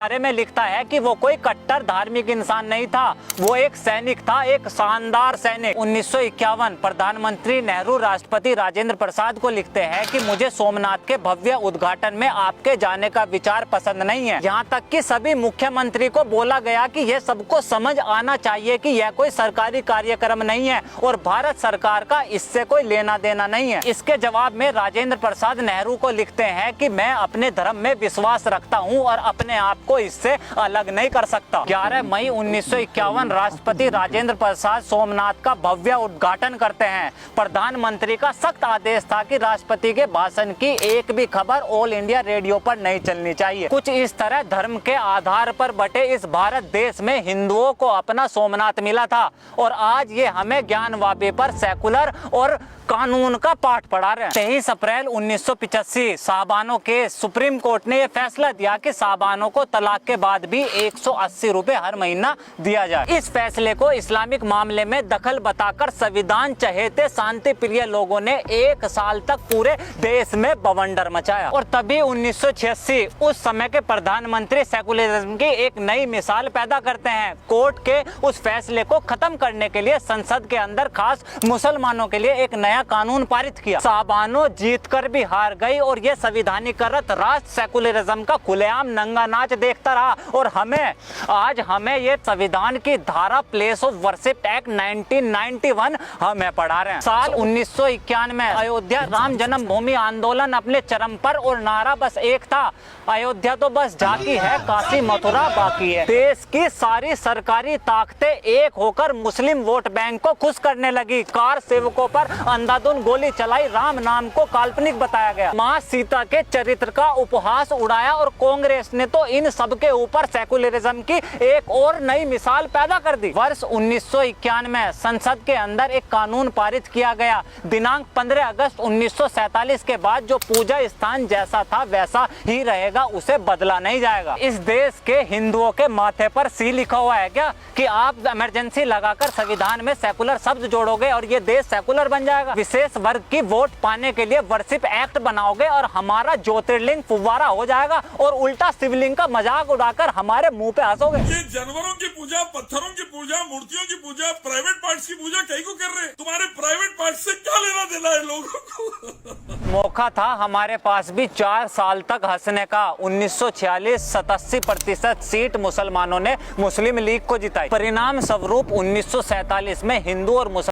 बारे में लिखता है कि वो कोई कट्टर धार्मिक इंसान नहीं था, वो एक सैनिक था, एक शानदार सैनिक। 1951 प्रधानमंत्री नेहरू राष्ट्रपति राजेंद्र प्रसाद को लिखते हैं कि मुझे सोमनाथ के भव्य उद्घाटन में आपके जाने का विचार पसंद नहीं है। यहाँ तक कि सभी मुख्यमंत्री को बोला गया कि यह सबको समझ आना चाहिए कि यह कोई सरकारी कार्यक्रम नहीं है और भारत सरकार का इससे कोई लेना देना नहीं है। इसके जवाब में राजेंद्र प्रसाद नेहरू को लिखते हैं कि मैं अपने धर्म में विश्वास रखता हूँ और अपने आप को इससे अलग नहीं कर सकता। 11 मई 1951 राष्ट्रपति राजेंद्र प्रसाद सोमनाथ का भव्य उद्घाटन करते हैं। प्रधानमंत्री का सख्त आदेश था कि राष्ट्रपति के भाषण की एक भी खबर ऑल इंडिया रेडियो पर नहीं चलनी चाहिए। कुछ इस तरह धर्म के आधार पर बटे इस भारत देश में हिंदुओं को अपना सोमनाथ मिला था और आज ये हमें ज्ञानवापी पर सेकुलर और कानून का पाठ पढ़ा रहे हैं। 23 अप्रैल 1985 साहबानों के सुप्रीम कोर्ट ने यह फैसला दिया कि साहबानों को तलाक के बाद भी 180 रुपए हर महीना दिया जाए। इस फैसले को इस्लामिक मामले में दखल बताकर संविधान चहेते शांति प्रिय लोगों ने 1 साल तक पूरे देश में बवंडर मचाया और तभी 1986 उस समय के प्रधानमंत्री सेकुलरिज्म की एक नई मिसाल पैदा करते हैं। कोर्ट के उस फैसले को खत्म करने के लिए संसद के अंदर खास मुसलमानों के लिए एक नया कानून पारित किया। साहबानों जीतकर भी हार गई और ये संविधानीकृत राष्ट्र सेकुलरिज्म का खुलेआम नंगा नाच देखता रहा और हमें ये संविधान की धारा प्लेस ऑफ वर्शिप एक्ट 1991 हमें पढ़ा रहे हैं। साल 1991 में अयोध्या राम जन्मभूमि आंदोलन अपने चरम पर और नारा बस एक था, अयोध्या तो बस झांकी है, काशी मथुरा बाकी है। देश की सारी सरकारी ताकतें एक होकर मुस्लिम वोट बैंक को खुश करने लगी। कार सेवकों पर अंधाधुंध गोली चलाई, राम नाम को काल्पनिक बताया गया, मां सीता के चरित्र का उपहास उड़ाया और कांग्रेस ने तो इन सब के ऊपर सेकुलरिज्म की एक और नई मिसाल पैदा कर दी। वर्ष 1991 में संसद के अंदर एक कानून पारित किया गया। दिनांक 15 अगस्त 1947 के बाद जो पूजा स्थान जैसा था वैसा ही रहेगा, उसे बदला नहीं जाएगा। इस देश के हिंदुओं के माथे पर सी लिखा हुआ है क्या कि आप इमरजेंसी लगाकर संविधान में सेकुलर शब्द जोड़ोगे और ये देश सेकुलर बन जाएगा? विशेष वर्ग की वोट पाने के लिए वर्शिप एक्ट बनाओगे और हमारा ज्योतिर्लिंग फुव्वारा हो जाएगा और उल्टा शिवलिंग का मजाक उड़ाकर हमारे मुंह पे हंसोगे। ये जानवरों की पूजा, पत्थरों की पूजा, मूर्तियों की पूजा, प्राइवेट पार्ट्स की पूजा कहीं को कर रहे हैं? तुम्हारे प्राइवेट पार्ट्स से क्या लेना देना है लोगों को? मौका था हमारे पास भी 4 साल तक हंसने का। 1946 87% सीट मुसलमानों ने मुस्लिम लीग को जिताई। परिणाम स्वरूप 1947 में हिंदू और मुसलमान